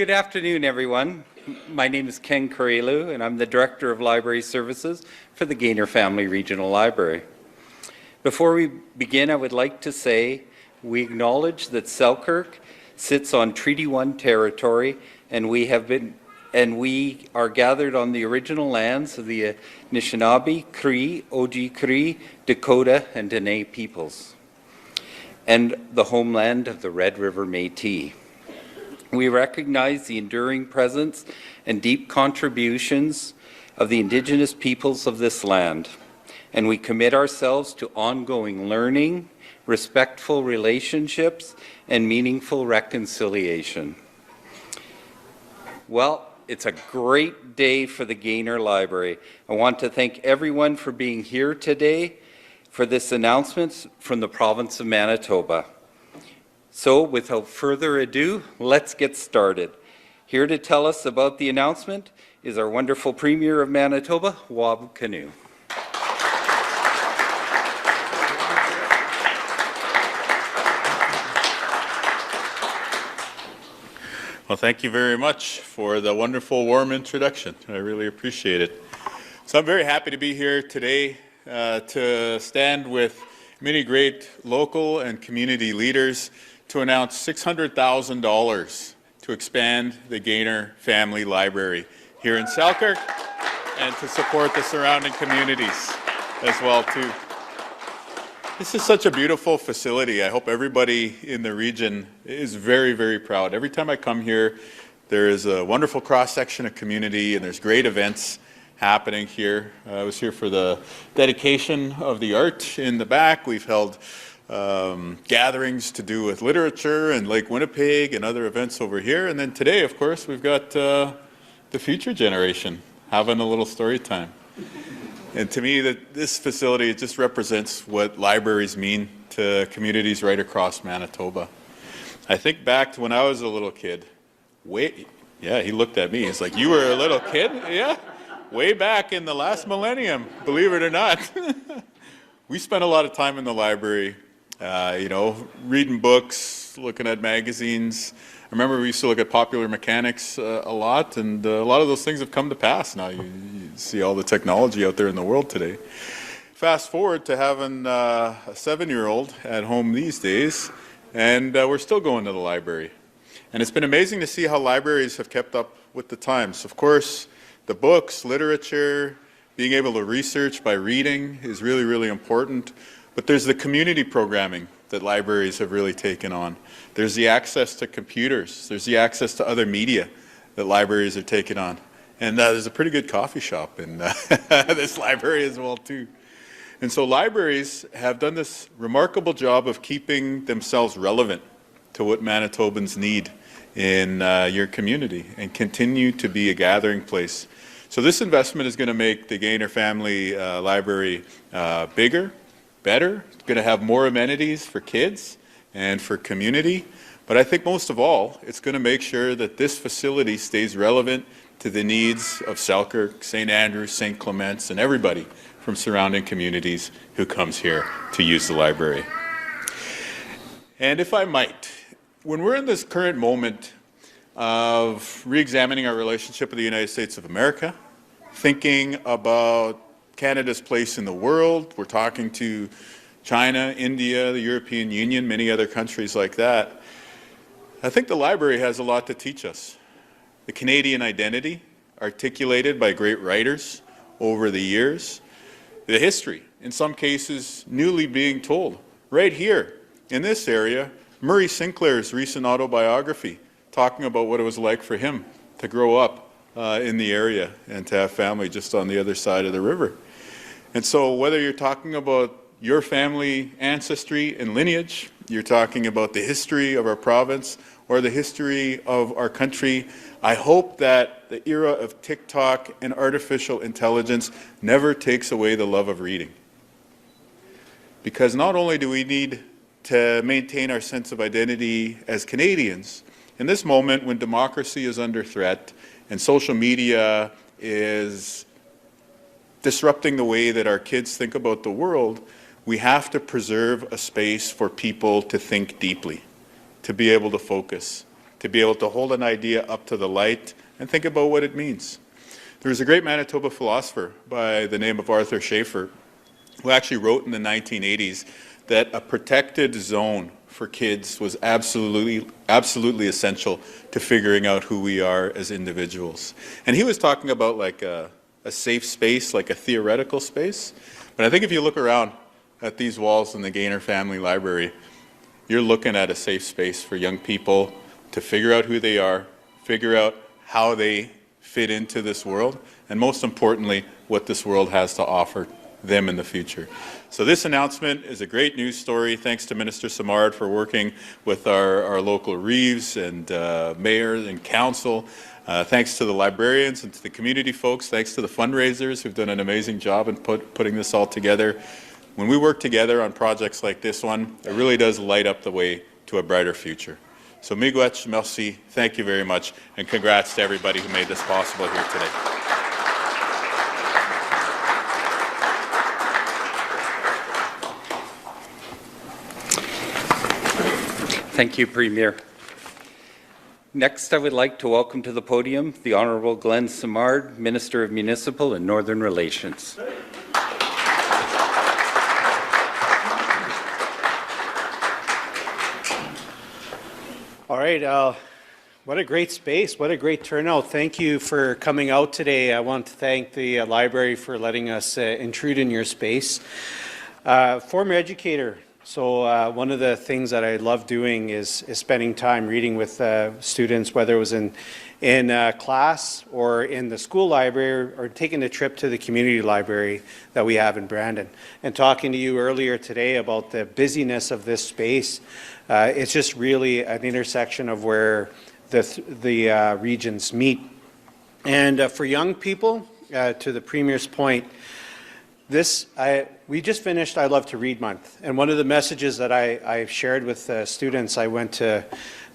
Good afternoon, everyone. My name is Ken Karelu, and I'm the Director of Library Services for the Gaynor Family Regional Library. Before we begin, I would like to say we acknowledge that Selkirk sits on Treaty 1 territory, and we are gathered on the original lands of the Anishinaabe, Cree, Oji-Cree, Dakota, and Dene peoples, and the homeland of the Red River Métis. We recognize the enduring presence and deep contributions of the Indigenous peoples of this land, and we commit ourselves to ongoing learning, respectful relationships, and meaningful reconciliation. Well, it's a great day for the Gaynor Library. I want to thank everyone for being here today for this announcement from the province of Manitoba. So, without further ado, let's get started. Here to tell us about the announcement is our wonderful Premier of Manitoba, Wab Kinew. Well, thank you very much for the wonderful, warm introduction. I really appreciate it. So I'm very happy to be here today to stand with many great local and community leaders to announce $600,000 to expand the Gaynor Family Library here in Selkirk and to support the surrounding communities as well too. This is such a beautiful facility. I hope everybody in the region is very, very proud. Every time I come here, there is a wonderful cross-section of community and there's great events happening here. I was here for the dedication of the art in the back. We've held gatherings to do with literature and Lake Winnipeg and other events over here. And then today, of course, we've got the future generation having a little story time. And to me, this facility, it just represents what libraries mean to communities right across Manitoba. I think back to when I was a little kid. Yeah, he looked at me. He's like, you were a little kid? Yeah, way back in the last millennium, believe it or not. We spent a lot of time in the library, reading books, looking at magazines. I remember we used to look at Popular Mechanics a lot, and a lot of those things have come to pass now. You see all the technology out there in the world today. Fast forward to having a 7-year-old at home these days, and we're still going to the library. And it's been amazing to see how libraries have kept up with the times. Of course, the books, literature, being able to research by reading is really, really important. But there's the community programming that libraries have really taken on. There's the access to computers. There's the access to other media that libraries are taking on. And there's a pretty good coffee shop in this library as well too. And so libraries have done this remarkable job of keeping themselves relevant to what Manitobans need in your community and continue to be a gathering place. So this investment is going to make the Gaynor Family Library bigger, better. It's going to have more amenities for kids and for community. But I think most of all, it's going to make sure that this facility stays relevant to the needs of Selkirk, St. Andrews, St. Clements, and everybody from surrounding communities who comes here to use the library. And if I might, when we're in this current moment of re-examining our relationship with the United States of America, thinking about Canada's place in the world, we're talking to China, India, the European Union, many other countries like that, I think the library has a lot to teach us. The Canadian identity, articulated by great writers over the years, the history, in some cases, newly being told. Right here, in this area, Murray Sinclair's recent autobiography, talking about what it was like for him to grow up in the area and to have family just on the other side of the river. And so whether you're talking about your family ancestry and lineage, you're talking about the history of our province or the history of our country, I hope that the era of TikTok and artificial intelligence never takes away the love of reading. Because not only do we need to maintain our sense of identity as Canadians, in this moment when democracy is under threat and social media is disrupting the way that our kids think about the world, we have to preserve a space for people to think deeply, to be able to focus. to be able to hold an idea up to the light and think about what it means. There was a great Manitoba philosopher by the name of Arthur Schaeffer who actually wrote in the 1980s that a protected zone for kids was absolutely essential to figuring out who we are as individuals. And he was talking about like a safe space, like a theoretical space. But I think if you look around at these walls in the Gaynor Family Library, you're looking at a safe space for young people to figure out who they are, figure out how they fit into this world, and most importantly, what this world has to offer them in the future. So this announcement is a great news story. Thanks to Minister Simard for working with our local Reeves and mayor and council. Thanks to the librarians and to the community folks. Thanks to the fundraisers who've done an amazing job in putting this all together. When we work together on projects like this one, it really does light up the way to a brighter future. So miigwech, merci, thank you very much, and congrats to everybody who made this possible here today. Thank you, Premier. Next, I would like to welcome to the podium the Honourable Glenn Simard, Minister of Municipal and Northern Relations. All right, what a great space, what a great turnout. Thank you for coming out today. I want to thank the library for letting us intrude in your space. Former educator, so one of the things that I love doing is spending time reading with students, whether it was in class or in the school library or taking a trip to the community library that we have in Brandon. And talking to you earlier today about the busyness of this space, it's just really an intersection of where the regions meet. And for young people, to the Premier's point, we just finished I Love to Read Month. And one of the messages that I shared with students, I went to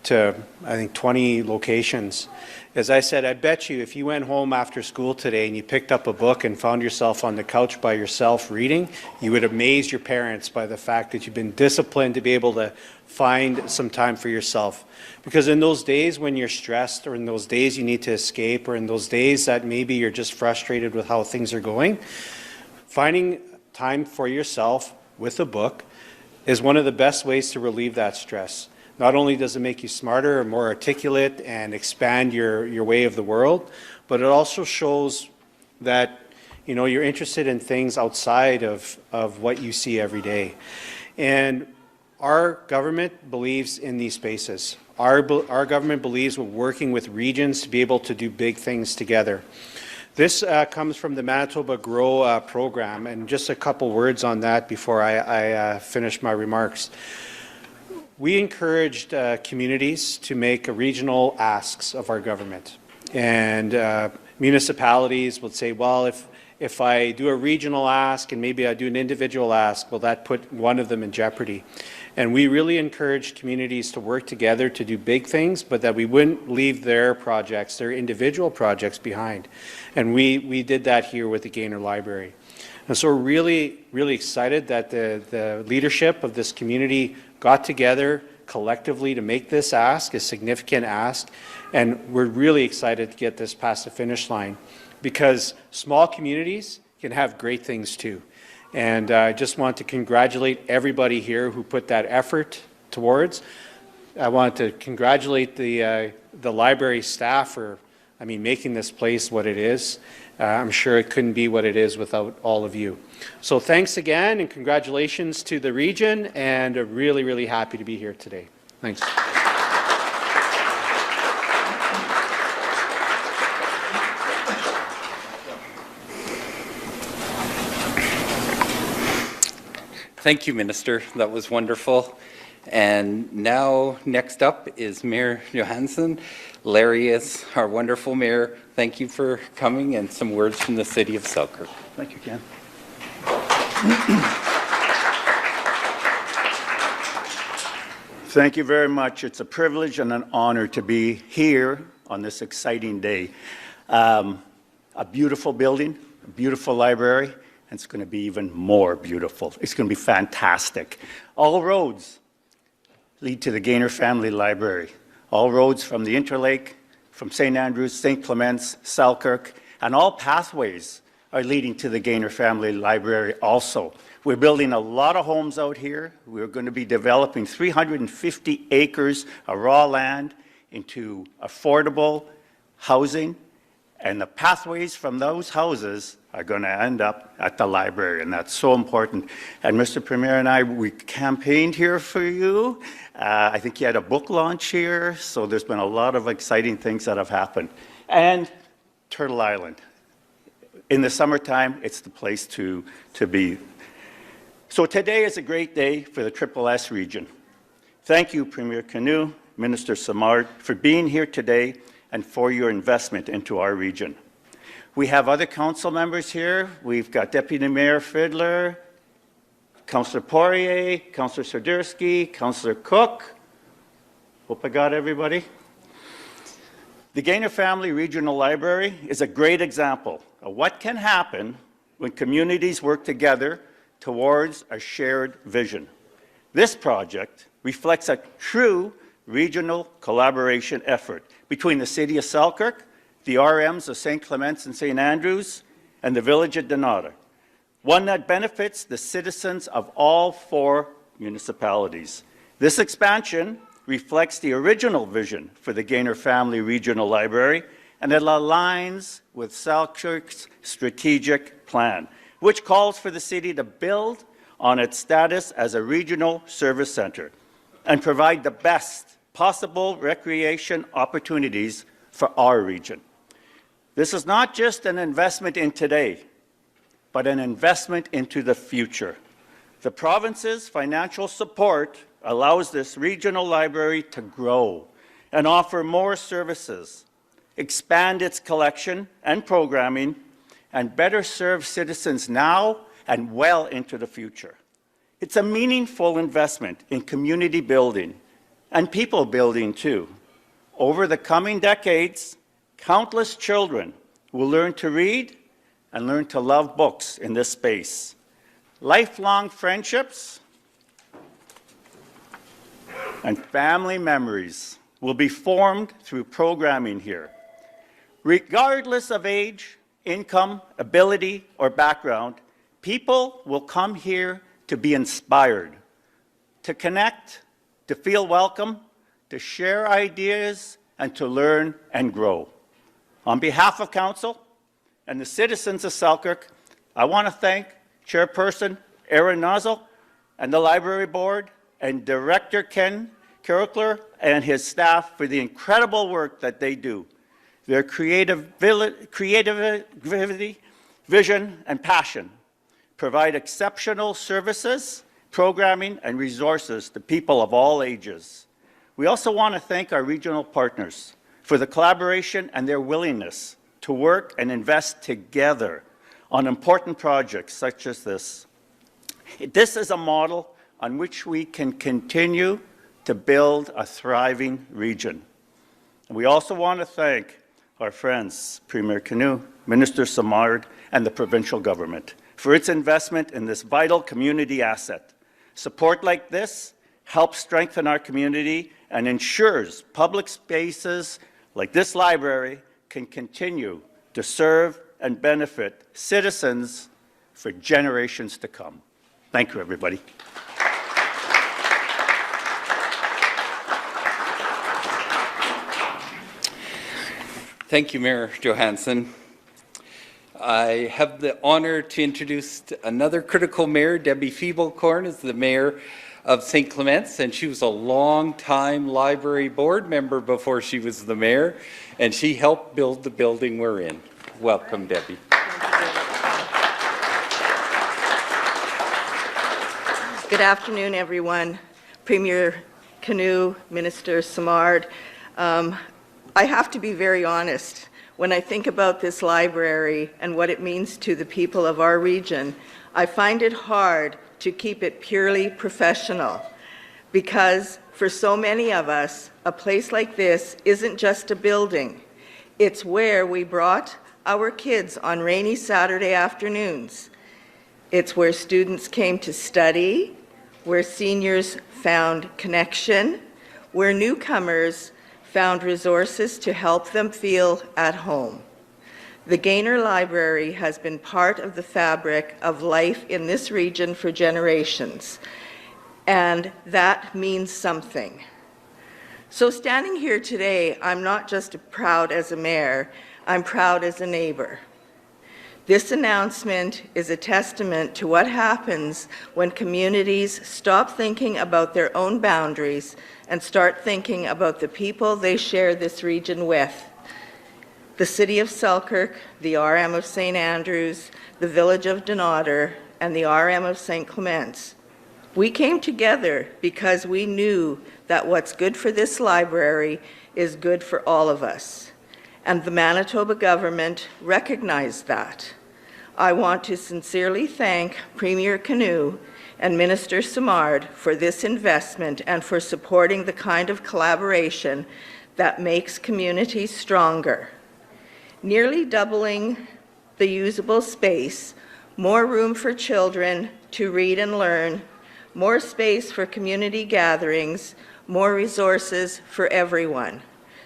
I think 20 locations, as I said, I bet you if you went home after school today and you picked up a book and found yourself on the couch by yourself reading, you would amaze your parents by the fact that you've been disciplined to be able to find some time for yourself. Because in those days when you're stressed, or in those days you need to escape, or in those days that maybe you're just frustrated with how things are going, finding time for yourself with a book is one of the best ways to relieve that stress. Not only does it make you smarter or more articulate and expand your way of the world, but it also shows that you're interested in things outside of what you see every day. And our government believes in these spaces. Our government believes we're working with regions to be able to do big things together. This comes from the Manitoba Grow program, and just a couple words on that before I finish my remarks. We encouraged communities to make regional asks of our government. And municipalities would say, well, if I do a regional ask and maybe I do an individual ask, will that put one of them in jeopardy? And we really encouraged communities to work together to do big things, but that we wouldn't leave their projects, their individual projects behind. And we did that here with the Gaynor Library. And so we're really, really excited that the leadership of this community got together collectively to make this ask, a significant ask, and we're really excited to get this past the finish line, because small communities can have great things too. And I just want to congratulate everybody here who put that effort towards. I want to congratulate the library staff for, making this place what it is. I'm sure it couldn't be what it is without all of you. So thanks again, and congratulations to the region, and really, really happy to be here today. Thanks. Thank you, Minister. That was wonderful. And now, next up is Mayor Johansson. Larry is our wonderful mayor. Thank you for coming, and some words from the City of Selkirk. Thank you, Ken. Thank you very much. It's a privilege and an honor to be here on this exciting day. A beautiful building, a beautiful library, and it's going to be even more beautiful. It's going to be fantastic. All roads lead to the Gaynor Family Library. All roads from the Interlake, from St. Andrews, St. Clements, Selkirk, and all pathways are leading to the Gaynor Family Library also. We're building a lot of homes out here. We're going to be developing 350 acres of raw land into affordable housing, and the pathways from those houses are going to end up at the library, and that's so important. And Mr. Premier and I, we campaigned here for you. I think you had a book launch here, so there's been a lot of exciting things that have happened. And Turtle Island. In the summertime, it's the place to be. So today is a great day for the Triple S region. Thank you, Premier Kinew, Minister Simard, for being here today and for your investment into our region. We have other council members here. We've got Deputy Mayor Fiddler, Councillor Poirier, Councillor Swiderski, Councillor Cook. Hope I got everybody. The Gaynor Family Regional Library is a great example of what can happen when communities work together towards a shared vision. This project reflects a true regional collaboration effort between the City of Selkirk, the RMs of St. Clements and St. Andrews, and the Village of Donata, one that benefits the citizens of all 4 municipalities. This expansion reflects the original vision for the Gaynor Family Regional Library, and it aligns with Selkirk's strategic plan, which calls for the city to build on its status as a regional service centre and provide the best possible recreation opportunities for our region. This is not just an investment in today, but an investment into the future. The province's financial support allows this regional library to grow and offer more services, expand its collection and programming, and better serve citizens now and well into the future. It's a meaningful investment in community building and people building too. Over the coming decades, countless children will learn to read and learn to love books in this space. Lifelong friendships and family memories will be formed through programming here. Regardless of age, income, ability, or background, people will come here to be inspired, to connect, to feel welcome, to share ideas, and to learn and grow. On behalf of Council and the citizens of Selkirk, I want to thank Chairperson Erin Nozzle and the Library Board and Director Ken Kirkler and his staff for the incredible work that they do. Their creativity, vision, and passion provide exceptional services, programming, and resources to people of all ages. We also want to thank our regional partners for the collaboration and their willingness to work and invest together on important projects such as this. This is a model on which we can continue to build a thriving region. And we also want to thank our friends, Premier Kinew, Minister Simard, and the provincial government for its investment in this vital community asset. Support like this helps strengthen our community and ensures public spaces like this library can continue to serve and benefit citizens for generations to come. Thank you, everybody. Thank you, Mayor Johansson. I have the honor to introduce another critical mayor, Debbie Feeblecorn, is the mayor of St. Clements, and she was a long-time library board member before she was the mayor, and she helped build the building we're in. Welcome, Debbie. Good afternoon, everyone. Premier Kinew, Minister Simard. I have to be very honest. When I think about this library and what it means to the people of our region, I find it hard to keep it purely professional, because for so many of us, a place like this isn't just a building. It's where we brought our kids on rainy Saturday afternoons. It's where students came to study, where seniors found connection, where newcomers found resources to help them feel at home. The Gaynor Library has been part of the fabric of life in this region for generations, and that means something. So standing here today, I'm not just proud as a mayor, I'm proud as a neighbor. This announcement is a testament to what happens when communities stop thinking about their own boundaries and start thinking about the people they share this region with. The City of Selkirk, the RM of St. Andrews, the Village of Dunnottar, and the RM of St. Clements. We came together because we knew that what's good for this library is good for all of us. And the Manitoba government recognized that. I want to sincerely thank Premier Kinew and Minister Simard for this investment and for supporting the kind of collaboration that makes communities stronger. Nearly doubling the usable space, more room for children to read and learn, more space for community gatherings, more resources for everyone.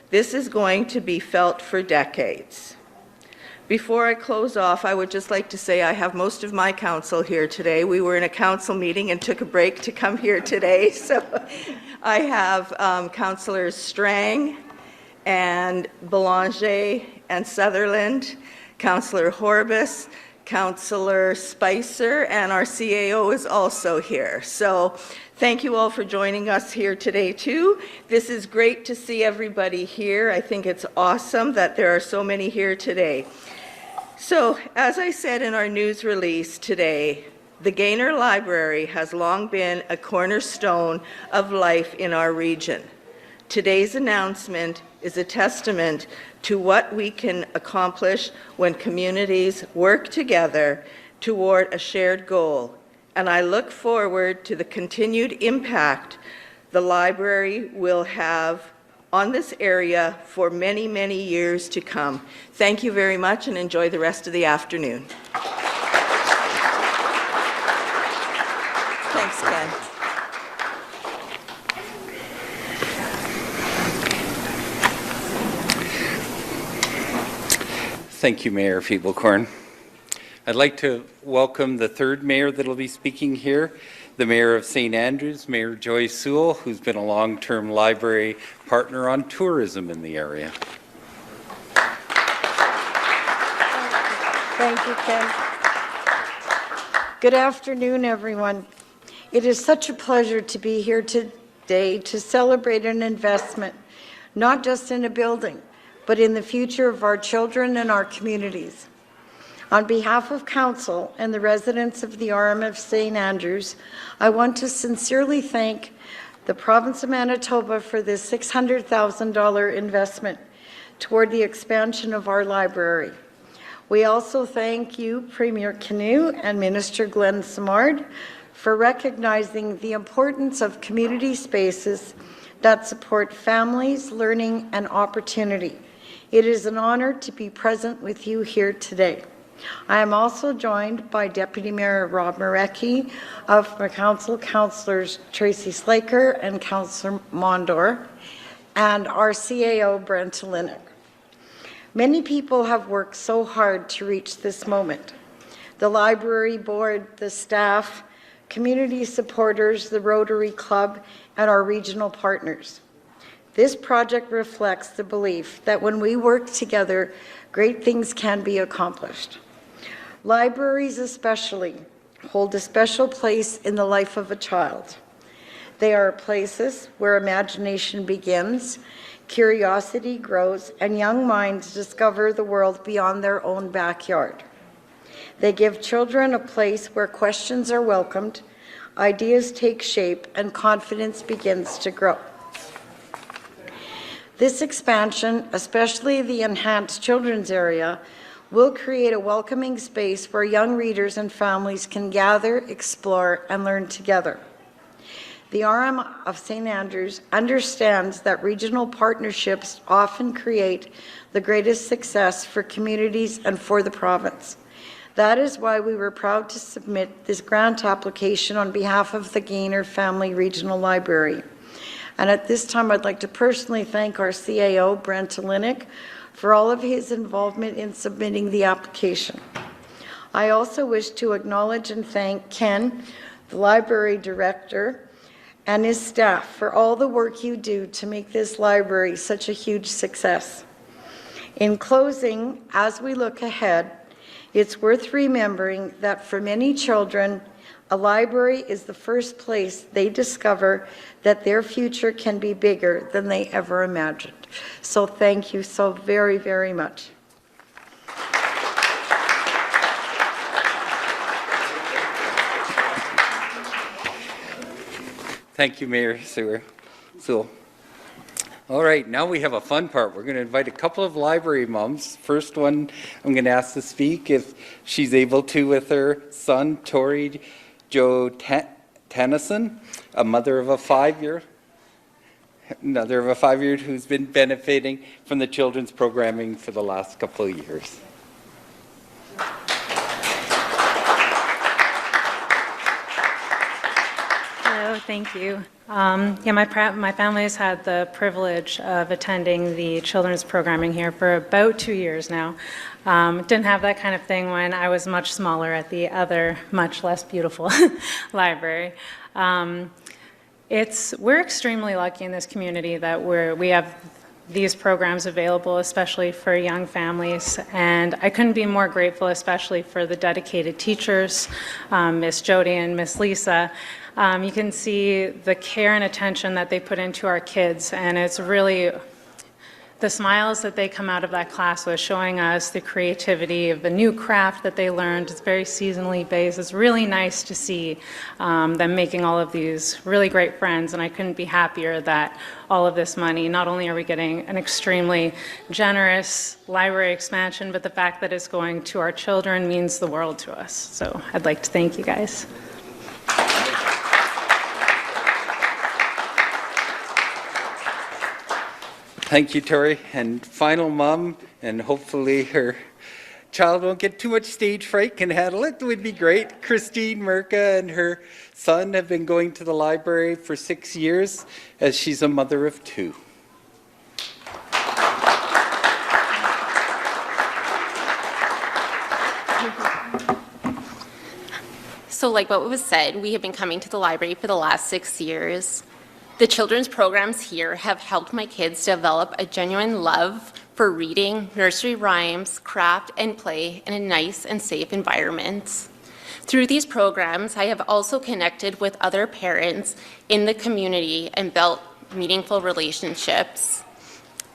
This is going to be felt for decades. Before I close off, I would just like to say I have most of my council here today. We were in a council meeting and took a break to come here today. So I have Councillors Strang and Belanger and Sutherland, Councillor Horbis, Councillor Spicer, and our CAO is also here. So thank you all for joining us here today too. This is great to see everybody here. I think it's awesome that there are so many here today. So as I said in our news release today, the Gaynor Library has long been a cornerstone of life in our region. Today's announcement is a testament to what we can accomplish when communities work together toward a shared goal. And I look forward to the continued impact the library will have on this area for many, many years to come. Thank you very much and enjoy the rest of the afternoon. Thanks, Ken. Thank you, Mayor Feeblecorn. I'd like to welcome the third mayor that will be speaking here, the Mayor of St. Andrews, Mayor Joy Sewell, who's been a long-term library partner on tourism in the area. Thank you, Ken. Good afternoon, everyone. It is such a pleasure to be here today to celebrate an investment, not just in a building, but in the future of our children and our communities. On behalf of Council and the residents of the RM of St. Andrews, I want to sincerely thank the Province of Manitoba for this $600,000 investment toward the expansion of our library. We also thank you, Premier Kinew and Minister Glenn Simard, for recognizing the importance of community spaces that support families, learning, and opportunity. It is an honor to be present with you here today. I am also joined by Deputy Mayor Rob Marecki of my council, Councillors Tracy Slaker and Councillor Mondor, and our CAO, Brent Linick. Many people have worked so hard to reach this moment. The library board, the staff, community supporters, the Rotary Club, and our regional partners. This project reflects the belief that when we work together, great things can be accomplished. Libraries especially hold a special place in the life of a child. They are places where imagination begins, curiosity grows, and young minds discover the world beyond their own backyard. They give children a place where questions are welcomed, ideas take shape, and confidence begins to grow. This expansion, especially the enhanced children's area, will create a welcoming space where young readers and families can gather, explore, and learn together. The RM of St. Andrews understands that regional partnerships often create the greatest success for communities and for the province. That is why we were proud to submit this grant application on behalf of the Gaynor Family Regional Library. And at this time, I'd like to personally thank our CAO, Brent Linick, for all of his involvement in submitting the application. I also wish to acknowledge and thank Ken, the library director, and his staff for all the work you do to make this library such a huge success. In closing, as we look ahead, it's worth remembering that for many children, a library is the first place they discover that their future can be bigger than they ever imagined. So thank you so very, very much. Thank you, Mayor Sewell. All right, now we have a fun part. We're going to invite a couple of library moms. First one I'm going to ask to speak, if she's able to, with her son, Tori Joe Tennyson, a mother of a 5-year, who's been benefiting from the children's programming for the last couple of years. Hello, thank you. My family has had the privilege of attending the children's programming here for about 2 years now. Didn't have that kind of thing when I was much smaller at the other, much less beautiful library. We're extremely lucky in this community that we have these programs available, especially for young families. And I couldn't be more grateful, especially for the dedicated teachers, Miss Jody and Miss Lisa. You can see the care and attention that they put into our kids, and it's really the smiles that they come out of that class with, showing us the creativity of the new craft that they learned. It's very seasonally based. It's really nice to see them making all of these really great friends, and I couldn't be happier that all of this money, not only are we getting an extremely generous library expansion, but the fact that it's going to our children means the world to us. So I'd like to thank you guys. Thank you, Tori. And final mom, and hopefully her child won't get too much stage fright, can handle it, would be great. Christine Merca and her son have been going to the library for 6 years, as she's a mother of 2. So like what was said, we have been coming to the library for the last 6 years. The children's programs here have helped my kids develop a genuine love for reading, nursery rhymes, craft, and play in a nice and safe environment. Through these programs, I have also connected with other parents in the community and built meaningful relationships.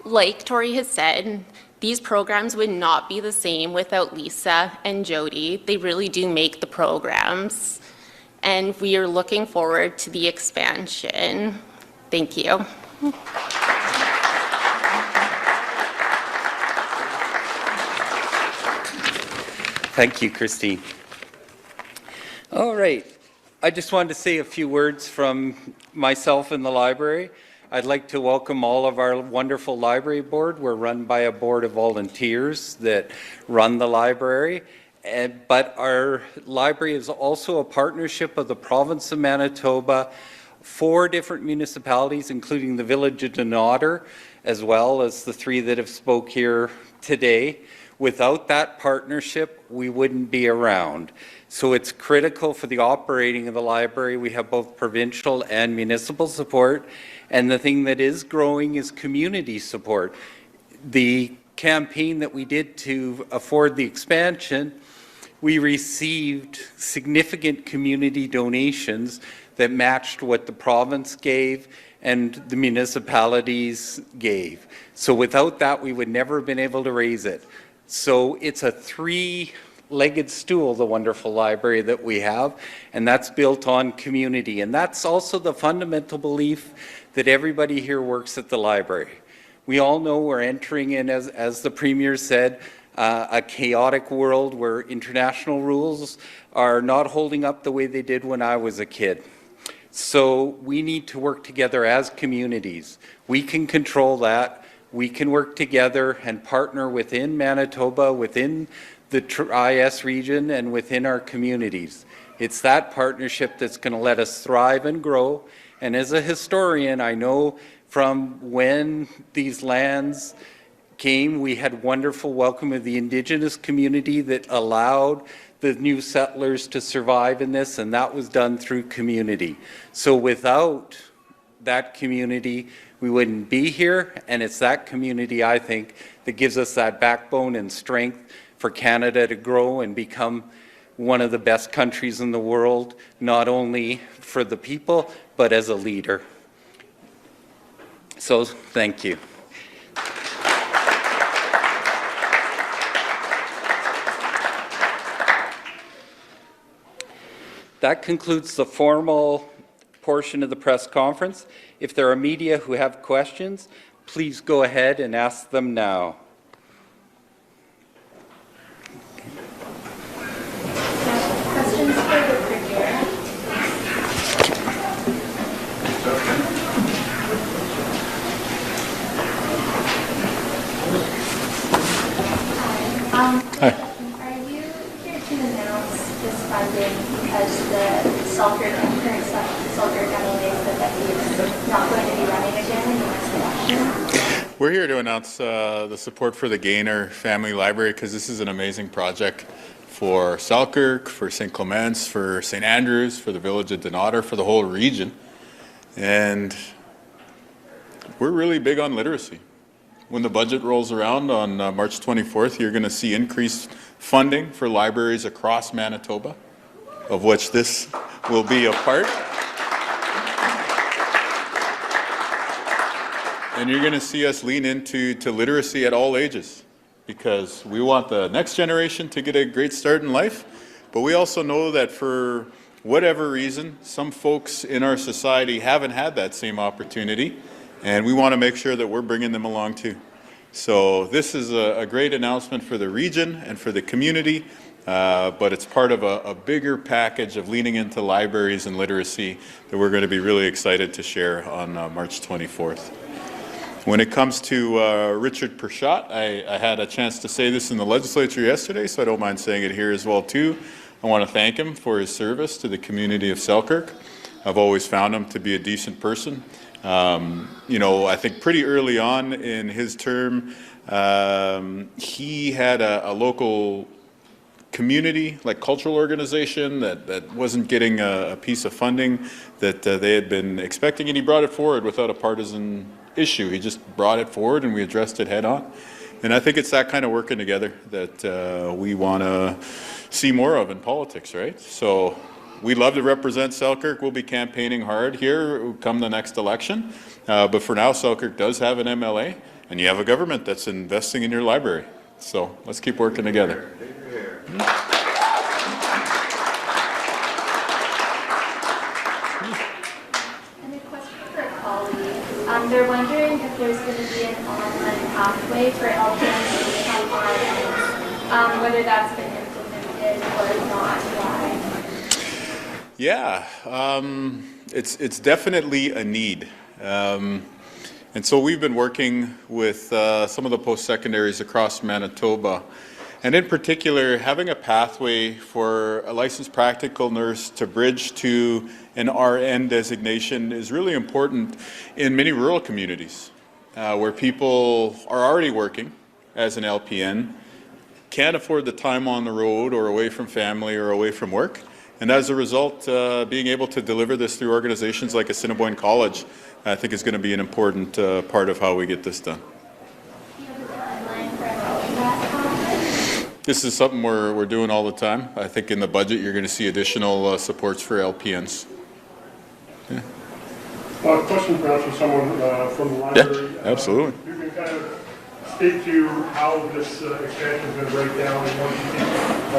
Like Tori has said, these programs would not be the same without Lisa and Jody. They really do make the programs, and we are looking forward to the expansion. Thank you. Thank you, Christine. All right. I just wanted to say a few words from myself in the library. I'd like to welcome all of our wonderful library board. We're run by a board of volunteers that run the library. But our library is also a partnership of the province of Manitoba, 4 different municipalities, including the village of Denauder, as well as the 3 that have spoke here today. Without that partnership, we wouldn't be around. So it's critical for the operating of the library. We have both provincial and municipal support. And the thing that is growing is community support. The campaign that we did to afford the expansion, we received significant community donations that matched what the province gave and the municipalities gave. So without that, we would never have been able to raise it. So it's a 3-legged stool, the wonderful library that we have, and that's built on community. And that's also the fundamental belief that everybody here works at the library. We all know we're entering in, as the Premier said, a chaotic world where international rules are not holding up the way they did when I was a kid. So we need to work together as communities. We can control that. We can work together and partner within Manitoba, within the IS region, and within our communities. It's that partnership that's going to let us thrive and grow And as a historian, I know from when these lands came, we had wonderful welcome of the Indigenous community that allowed the new settlers to survive in this, and that was done through community. So without that community, we wouldn't be here, and it's that community, I think, that gives us that backbone and strength for Canada to grow and become one of the best countries in the world, not only for the people, but as a leader. So, thank you. That concludes the formal portion of the press conference. If there are media who have questions, please go ahead and ask them now. Questions for the Premier? Hi. Are you here to announce this funding because the Selkirk and current Selkirk MLA said that he's not going to be running again in the next election? We're here to announce the support for the Gaynor Family Library because this is an amazing project for Selkirk, for St. Clements, for St. Andrews, for the village of Denauder, for the whole region. And we're really big on literacy. When the budget rolls around on March 24th, you're going to see increased funding for libraries across Manitoba, of which this will be a part. And you're going to see us lean into literacy at all ages, because we want the next generation to get a great start in life, but we also know that for whatever reason, some folks in our society haven't had that same opportunity, and we want to make sure that we're bringing them along too. So this is a great announcement for the region and for the community, but it's part of a bigger package of leaning into libraries and literacy that we're going to be really excited to share on March 24th. When it comes to Richard Pershot, I had a chance to say this in the legislature yesterday, so I don't mind saying it here as well too. I want to thank him for his service to the community of Selkirk. I've always found him to be a decent person. You know, I think pretty early on in his term, he had a local community, like cultural organization that wasn't getting a piece of funding that they had been expecting, and he brought it forward without a partisan issue. He just brought it forward and we addressed it head on. And I think it's that kind of working together that we want to see more of in politics, right? So we'd love to represent Selkirk. We'll be campaigning hard here come the next election. But for now, Selkirk does have an MLA, and you have a government that's investing in your library. So let's keep working together. And a question for a colleague. They're wondering if there's going to be an online pathway for LPNs to become RNs, whether that's been implemented or not, why? Yeah, it's definitely a need. And so we've been working with some of the post-secondaries across Manitoba, and in particular, having a pathway for a licensed practical nurse to bridge to an RN designation is really important in many rural communities where people are already working as an LPN, can't afford the time on the road or away from family or away from work. And as a result, being able to deliver this through organizations like Assiniboine College, I think is going to be an important part of how we get this done. Do you have a timeline for enrolling that conference? This is something we're doing all the time. I think in the budget you're going to see additional supports for LPNs. Yeah. Question perhaps for someone from the library. Yeah, absolutely. You can kind of speak to how this expansion is going to break down and what you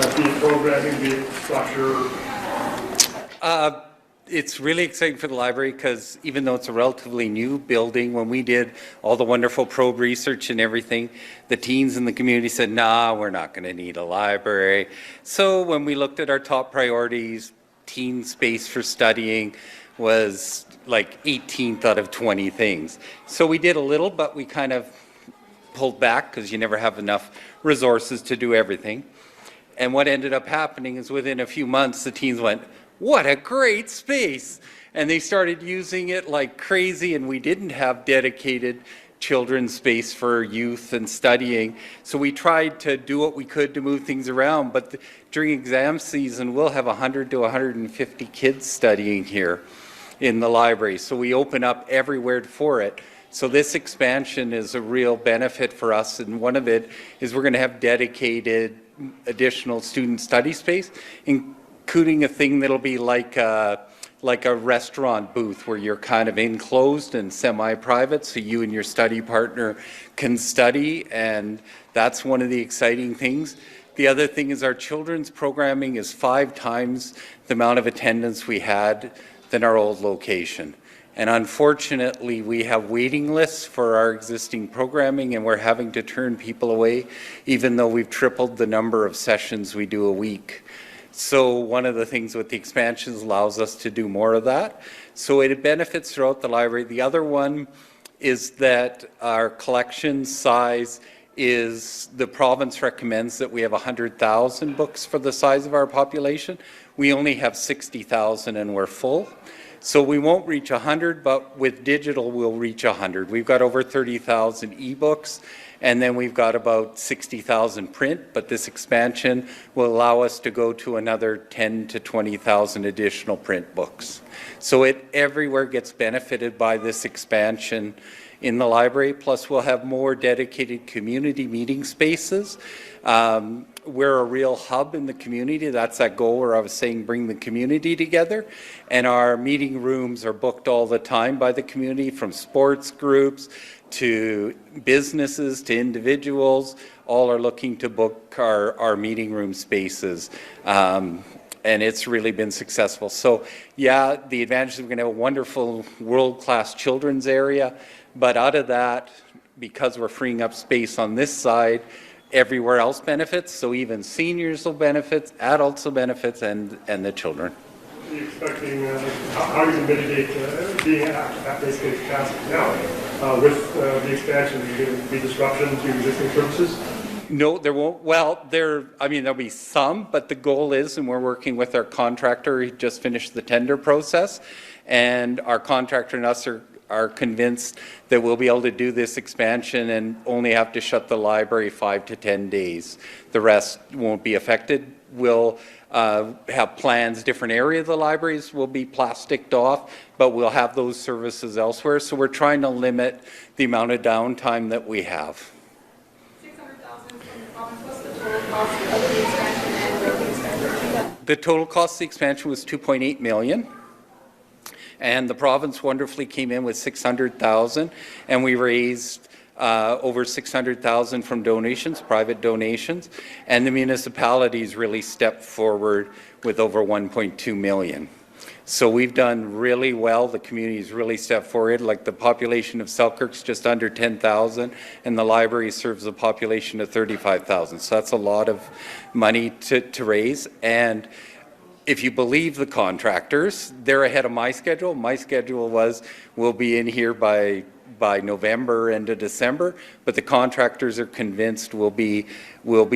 think, be it programming, be it structure. It's really exciting for the library because even though it's a relatively new building, when we did all the wonderful probe research and everything, the teens in the community said, nah, we're not going to need a library. So when we looked at our top priorities, teen space for studying was like 18th out of 20 things. So we did a little, but we kind of pulled back because you never have enough resources to do everything. And what ended up happening is within a few months, the teens went, what a great space. and they started using it like crazy, and we didn't have dedicated children's space for youth and studying. So we tried to do what we could to move things around, but during exam season, we'll have 100 to 150 kids studying here in the library. So we open up everywhere for it. So this expansion is a real benefit for us, and one of it is we're going to have dedicated additional student study space, including a thing that'll be like a restaurant booth where you're kind of enclosed and semi-private, so you and your study partner can study, and that's one of the exciting things. The other thing is our children's programming is 5 times the amount of attendance we had than our old location. And unfortunately, we have waiting lists for our existing programming, and we're having to turn people away, even though we've tripled the number of sessions we do a week. So one of the things with the expansions allows us to do more of that. So it benefits throughout the library. The other one is that our collection size is, the province recommends that we have 100,000 books for the size of our population. We only have 60,000 and we're full. So we won't reach 100, but with digital we'll reach 100. We've got over 30,000 ebooks, and then we've got about 60,000 print, but this expansion will allow us to go to another 10 to 20,000 additional print books. So it everywhere gets benefited by this expansion in the library, plus we'll have more dedicated community meeting spaces. We're a real hub in the community. That's that goal where I was saying bring the community together. And our meeting rooms are booked all the time by the community, from sports groups to businesses to individuals. All are looking to book our meeting room spaces. And it's really been successful. So yeah, the advantage is we're going to have a wonderful world-class children's area. But out of that, because we're freeing up space on this side, everywhere else benefits. So even seniors will benefit, adults will benefit, and the children. Are you expecting, how are you going to mitigate being at basically capacity now? With the expansion, are you going to be disruption to existing services? No, there won't. Well, there'll be some, but the goal is, and we're working with our contractor, he just finished the tender process, and our contractor and us are convinced that we'll be able to do this expansion and only have to shut the library 5 to 10 days. The rest won't be affected. We'll have plans, different area of the libraries will be plasticed off, but we'll have those services elsewhere. So we're trying to limit the amount of downtime that we have. 600,000 from the province. What's the total cost of the expansion and where the expansion? The total cost of the expansion was $2.8 million. And the province wonderfully came in with 600,000, and we raised over 600,000 from donations, private donations, and the municipalities really stepped forward with over 1.2 million. So we've done really well. The community's really stepped forward. Like the population of Selkirk's just under 10,000, and the library serves a population of 35,000. So that's a lot of money to raise. And if you believe the contractors, they're ahead of my schedule. My schedule was we'll be in here by November into December, but the contractors are convinced we'll be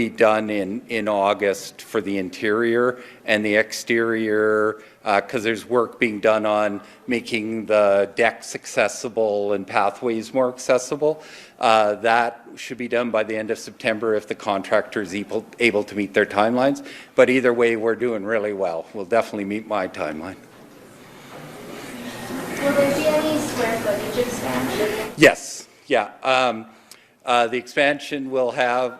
done in August for the interior and the exterior, because there's work being done on making the decks accessible and pathways more accessible. That should be done by the end of September if the contractor is able to meet their timelines. But either way, we're doing really well. We'll definitely meet my timeline. Will there be any square footage expansion? Yes, yeah. The expansion will have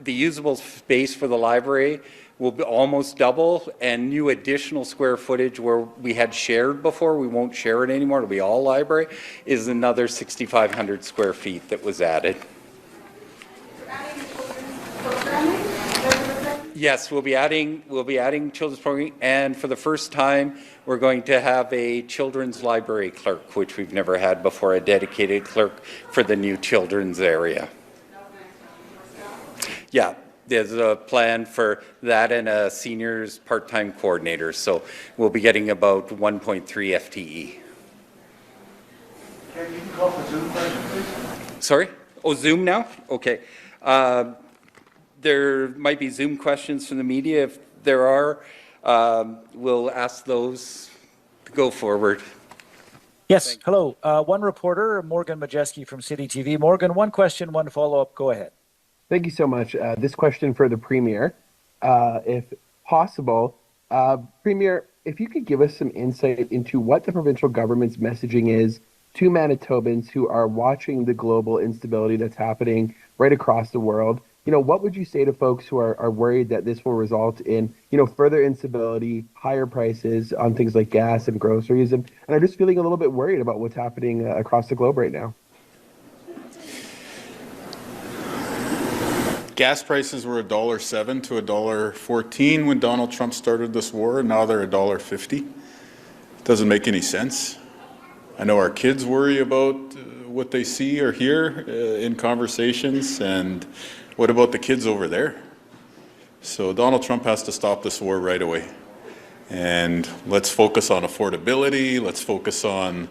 the usable space for the library will be almost double, and new additional square footage where we had shared before, we won't share it anymore, it'll be all library, is another 6,500 square feet that was added. Adding children's programming? Yes, we'll be adding children's programming, and for the first time, we're going to have a children's library clerk, which we've never had before, a dedicated clerk for the new children's area. Yeah, there's a plan for that and a seniors part-time coordinator, so we'll be getting about 1.3 FTE. Can you call for Zoom question, please? Sorry? Oh, Zoom now? Okay. There might be Zoom questions from the media. If there are, we'll ask those go forward. Yes, hello. One reporter, Morgan Majeski from City TV. Morgan, one question, one follow-up. Go ahead. Thank you so much. This question for the Premier, if possible. Premier, if you could give us some insight into what the provincial government's messaging is to Manitobans who are watching the global instability that's happening right across the world. You know, what would you say to folks who are worried that this will result in, further instability, higher prices on things like gas and groceries, and are just feeling a little bit worried about what's happening across the globe right now? Gas prices were $1.07 to $1.14 when Donald Trump started this war, and now they're $1.50. Doesn't make any sense. I know our kids worry about what they see or hear in conversations, and what about the kids over there? So Donald Trump has to stop this war right away. And let's focus on affordability, let's focus on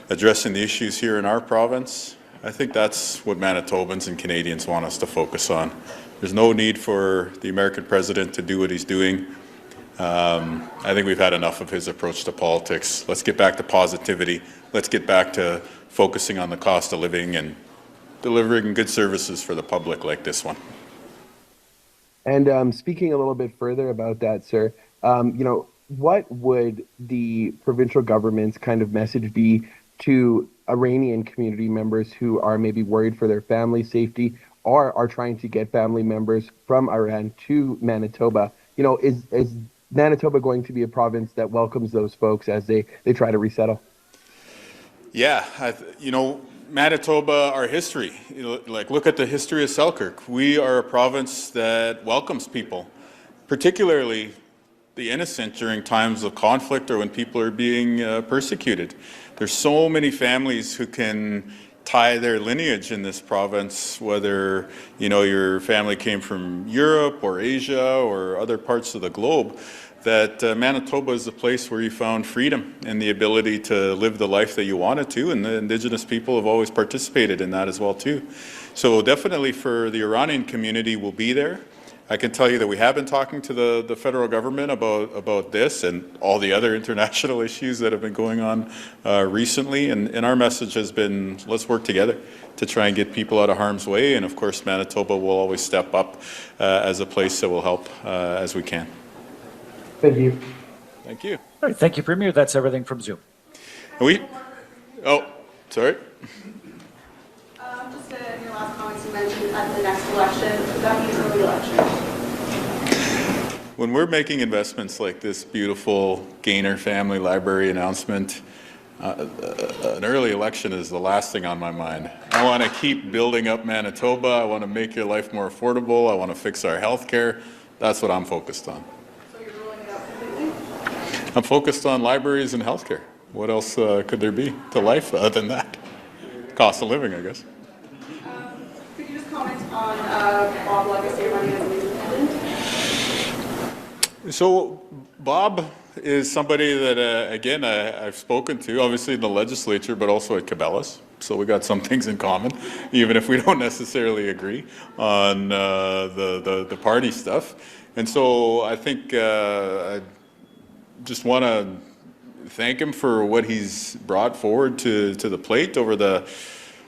addressing the issues here in our province. I think that's what Manitobans and Canadians want us to focus on. There's no need for the American president to do what he's doing. I think we've had enough of his approach to politics. Let's get back to positivity. Let's get back to focusing on the cost of living and delivering good services for the public like this one. And speaking a little bit further about that, sir, what would the provincial government's kind of message be to Iranian community members who are maybe worried for their family safety or are trying to get family members from Iran to Manitoba? Is Manitoba going to be a province that welcomes those folks as they try to resettle? Yeah, Manitoba, our history, look at the history of Selkirk. We are a province that welcomes people, particularly the innocent during times of conflict or when people are being persecuted. There's so many families who can tie their lineage in this province, whether your family came from Europe or Asia or other parts of the globe, that Manitoba is the place where you found freedom and the ability to live the life that you wanted to, and the Indigenous people have always participated in that as well too. So definitely for the Iranian community, we'll be there. I can tell you that we have been talking to the federal government about this and all the other international issues that have been going on recently, and our message has been, let's work together to try and get people out of harm's way, and of course Manitoba will always step up as a place that will help as we can. Thank you. Thank you. All right, thank you, Premier. That's everything from Zoom. Sorry. Just in your last comments, you mentioned at the next election, would that be an early election? When we're making investments like this beautiful Gaynor Family Library announcement, an early election is the last thing on my mind. I want to keep building up Manitoba. I want to make your life more affordable. I want to fix our health care. That's what I'm focused on. So you're ruling it out completely? I'm focused on libraries and healthcare. What else could there be to life other than that? Cost of living, I guess. Could you just comment on Bob Legacy running as an independent? So Bob is somebody that, again, I've spoken to, obviously in the legislature, but also at Cabela's. So we got some things in common, even if we don't necessarily agree on the party stuff. And so I think I just want to thank him for what he's brought forward to the plate over the,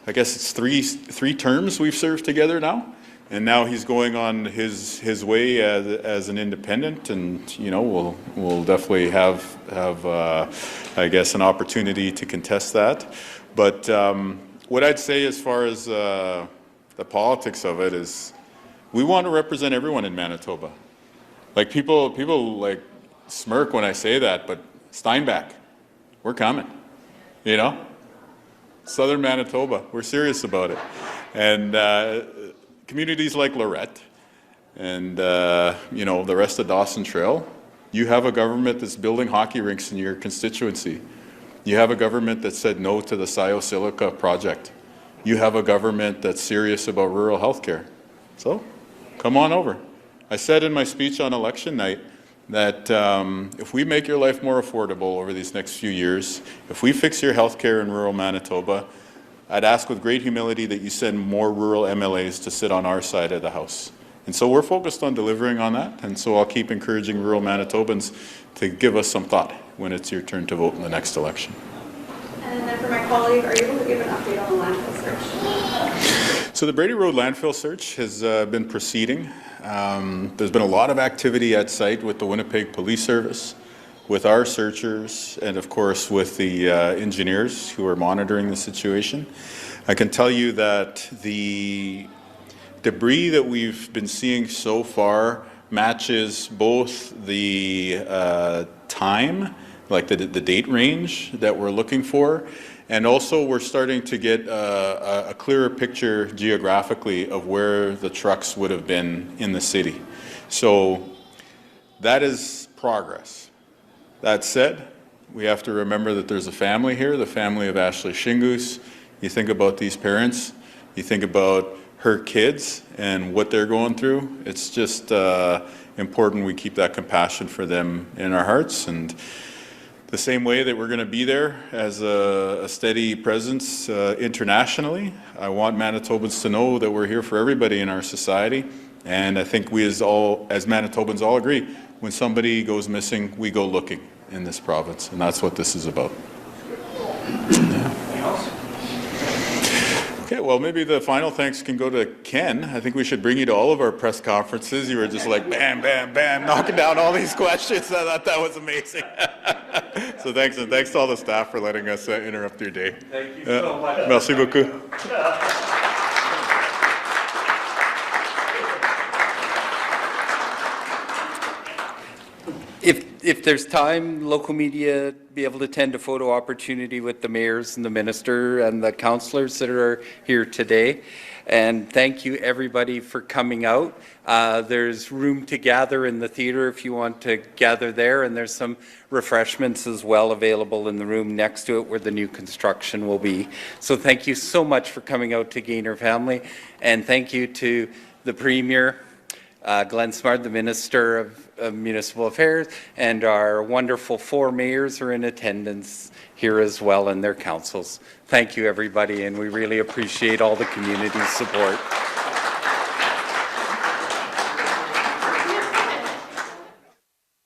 I guess it's three terms we've served together now. And now he's going on his way as an independent, and we'll definitely have I guess an opportunity to contest that. But what I'd say as far as the politics of it is, we want to represent everyone in Manitoba. Like people like smirk when I say that, but Steinbach, we're coming. Southern Manitoba, we're serious about it, and. Communities like Lorette and, the rest of Dawson Trail, you have a government that's building hockey rinks in your constituency. You have a government that said no to the Silica project. You have a government that's serious about rural health care. So come on over. I said in my speech on election night that if we make your life more affordable over these next few years, if we fix your health care in rural Manitoba, I'd ask with great humility that you send more rural MLAs to sit on our side of the House. And so we're focused on delivering on that, and so I'll keep encouraging rural Manitobans to give us some thought. when it's your turn to vote in the next election. And then for my colleague, are you able to give an update on the landfill search? So the Brady Road landfill search has been proceeding. There's been a lot of activity at site with the Winnipeg Police Service, with our searchers, and of course with the engineers who are monitoring the situation. I can tell you that the debris that we've been seeing so far matches both the time, like the date range that we're looking for, and also we're starting to get a clearer picture geographically of where the trucks would have been in the city. So that is progress. That said, we have to remember that there's a family here, the family of Ashley Shingoose. You think about these parents, you think about her kids and what they're going through. It's just important we keep that compassion for them in our hearts. And the same way that we're going to be there as a steady presence internationally, I want Manitobans to know that we're here for everybody in our society. And I think we as Manitobans all agree, when somebody goes missing, we go looking in this province. And that's what this is about. Okay, well, maybe the final thanks can go to Ken. I think we should bring you to all of our press conferences. You were just like, bam, bam, bam, knocking down all these questions. I thought that was amazing. So thanks, and thanks to all the staff for letting us interrupt your day. Thank you so much. Merci beaucoup. If there's time, local media be able to attend a photo opportunity with the mayors and the minister and the councillors that are here today. And thank you everybody for coming out. There's room to gather in the theater if you want to gather there, and there's some refreshments as well available in the room next to it where the new construction will be. So thank you so much for coming out to Gaynor Family, and thank you to the Premier, Glenn Smart, the Minister of Municipal Affairs, and our wonderful 4 mayors are in attendance here as well, and their councils. Thank you, everybody, and we really appreciate all the community support.